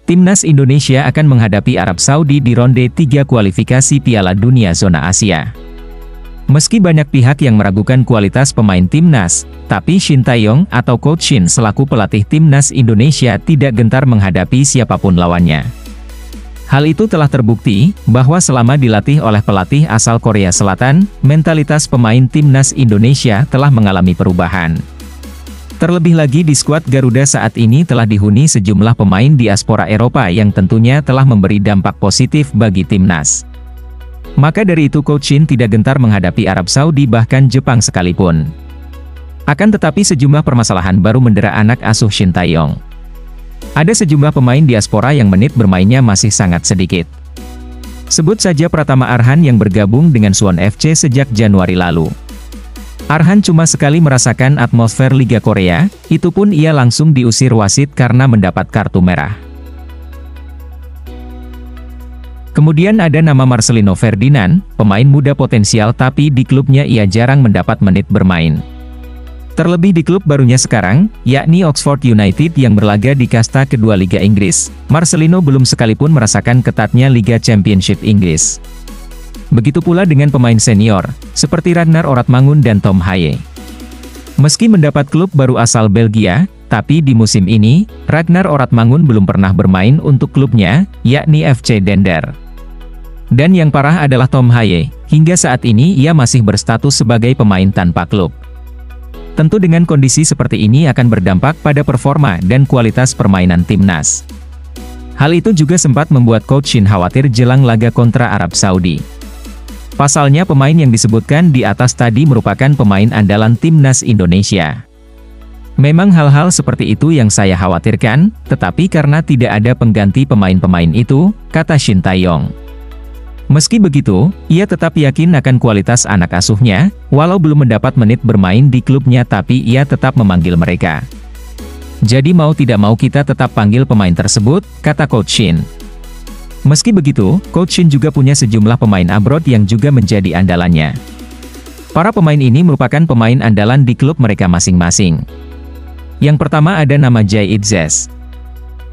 Timnas Indonesia akan menghadapi Arab Saudi di ronde 3 kualifikasi Piala Dunia Zona Asia. Meski banyak pihak yang meragukan kualitas pemain timnas, tapi Shin Tae-yong atau Coach Shin selaku pelatih timnas Indonesia tidak gentar menghadapi siapapun lawannya. Hal itu telah terbukti, bahwa selama dilatih oleh pelatih asal Korea Selatan, mentalitas pemain timnas Indonesia telah mengalami perubahan. Terlebih lagi di skuad Garuda saat ini telah dihuni sejumlah pemain diaspora Eropa yang tentunya telah memberi dampak positif bagi timnas. Maka dari itu Coach Shin tidak gentar menghadapi Arab Saudi bahkan Jepang sekalipun. Akan tetapi sejumlah permasalahan baru mendera anak asuh Shin Tae-yong. Ada sejumlah pemain diaspora yang menit bermainnya masih sangat sedikit. Sebut saja Pratama Arhan yang bergabung dengan Suwon FC sejak Januari lalu. Arhan cuma sekali merasakan atmosfer Liga Korea, itu pun ia langsung diusir wasit karena mendapat kartu merah. Kemudian ada nama Marcelino Ferdinand, pemain muda potensial tapi di klubnya ia jarang mendapat menit bermain. Terlebih di klub barunya sekarang, yakni Oxford United yang berlaga di kasta kedua Liga Inggris, Marcelino belum sekalipun merasakan ketatnya Liga Championship Inggris. Begitu pula dengan pemain senior, seperti Ragnar Oratmangun dan Tom Haye. Meski mendapat klub baru asal Belgia, tapi di musim ini, Ragnar Oratmangun belum pernah bermain untuk klubnya, yakni FC Dender. Dan yang parah adalah Tom Haye, hingga saat ini ia masih berstatus sebagai pemain tanpa klub. Tentu dengan kondisi seperti ini akan berdampak pada performa dan kualitas permainan timnas. Hal itu juga sempat membuat Coach Shin khawatir jelang laga kontra Arab Saudi. Pasalnya pemain yang disebutkan di atas tadi merupakan pemain andalan timnas Indonesia. Memang hal-hal seperti itu yang saya khawatirkan, tetapi karena tidak ada pengganti pemain-pemain itu, kata Shin Tae-yong. Meski begitu, ia tetap yakin akan kualitas anak asuhnya, walau belum mendapat menit bermain di klubnya tapi ia tetap memanggil mereka. Jadi mau tidak mau kita tetap panggil pemain tersebut, kata Coach Shin. Meski begitu, Coach Shin juga punya sejumlah pemain abroad yang juga menjadi andalannya. Para pemain ini merupakan pemain andalan di klub mereka masing-masing. Yang pertama ada nama Jay Itzes.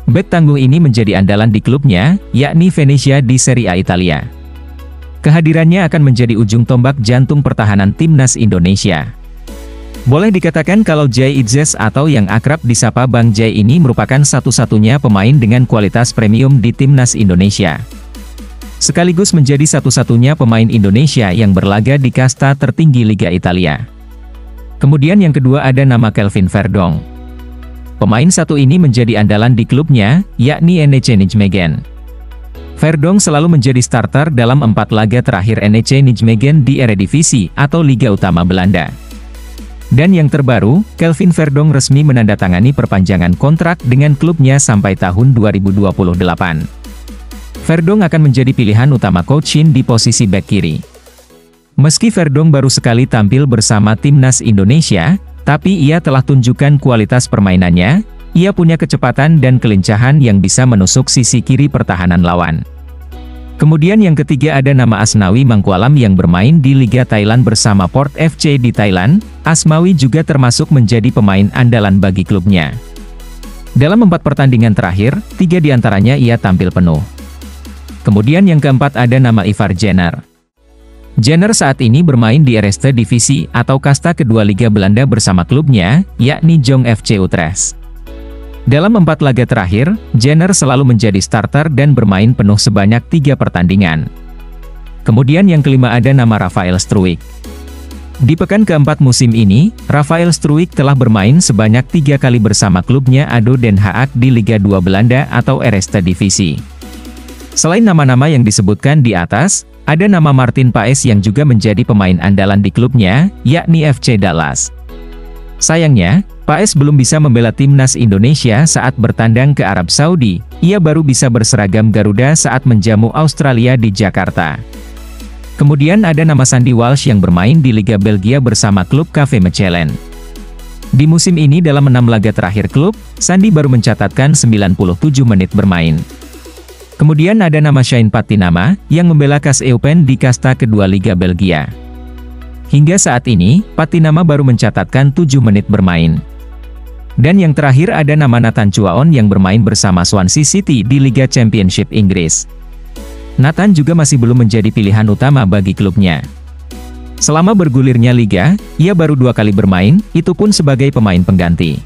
Bek tangguh ini menjadi andalan di klubnya, yakni Venezia di Serie A Italia. Kehadirannya akan menjadi ujung tombak jantung pertahanan timnas Indonesia. Boleh dikatakan kalau Jay Itzes atau yang akrab disapa Bang Jay ini merupakan satu-satunya pemain dengan kualitas premium di timnas Indonesia. Sekaligus menjadi satu-satunya pemain Indonesia yang berlaga di kasta tertinggi Liga Italia. Kemudian yang kedua ada nama Kelvin Verdong. Pemain satu ini menjadi andalan di klubnya, yakni NEC Nijmegen. Verdong selalu menjadi starter dalam 4 laga terakhir NEC Nijmegen di Eredivisie atau Liga Utama Belanda. Dan yang terbaru, Kelvin Verdong resmi menandatangani perpanjangan kontrak dengan klubnya sampai tahun 2028. Verdong akan menjadi pilihan utama Coach Shin di posisi bek kiri. Meski Verdong baru sekali tampil bersama timnas Indonesia, tapi ia telah tunjukkan kualitas permainannya, ia punya kecepatan dan kelincahan yang bisa menusuk sisi kiri pertahanan lawan. Kemudian yang ketiga ada nama Asnawi Mangkualam yang bermain di Liga Thailand bersama Port FC di Thailand. Asmawi juga termasuk menjadi pemain andalan bagi klubnya. Dalam 4 pertandingan terakhir, 3 diantaranya ia tampil penuh. Kemudian yang keempat ada nama Ivar Jenner. Jenner saat ini bermain di Eerste Divisie atau kasta kedua Liga Belanda bersama klubnya, yakni Jong FC Utrecht. Dalam 4 laga terakhir, Jenner selalu menjadi starter dan bermain penuh sebanyak 3 pertandingan. Kemudian yang kelima ada nama Rafael Struijk. Di pekan keempat musim ini, Rafael Struijk telah bermain sebanyak 3 kali bersama klubnya ADO Den Haag di Liga 2 Belanda atau Eerste Divisie. Selain nama-nama yang disebutkan di atas, ada nama Martin Paes yang juga menjadi pemain andalan di klubnya, yakni FC Dallas. Sayangnya, Paes belum bisa membela timnas Indonesia saat bertandang ke Arab Saudi. Ia baru bisa berseragam Garuda saat menjamu Australia di Jakarta. Kemudian ada nama Sandy Walsh yang bermain di Liga Belgia bersama klub KV Mechelen. Di musim ini dalam 6 laga terakhir klub, Sandy baru mencatatkan 97 menit bermain. Kemudian ada nama Shane Patinama, yang membela KAS Eupen di kasta kedua Liga Belgia. Hingga saat ini, Patinama baru mencatatkan 7 menit bermain. Dan yang terakhir ada nama Nathan Chuaon yang bermain bersama Swansea City di Liga Championship Inggris. Nathan juga masih belum menjadi pilihan utama bagi klubnya. Selama bergulirnya liga, ia baru 2 kali bermain, itu pun sebagai pemain pengganti.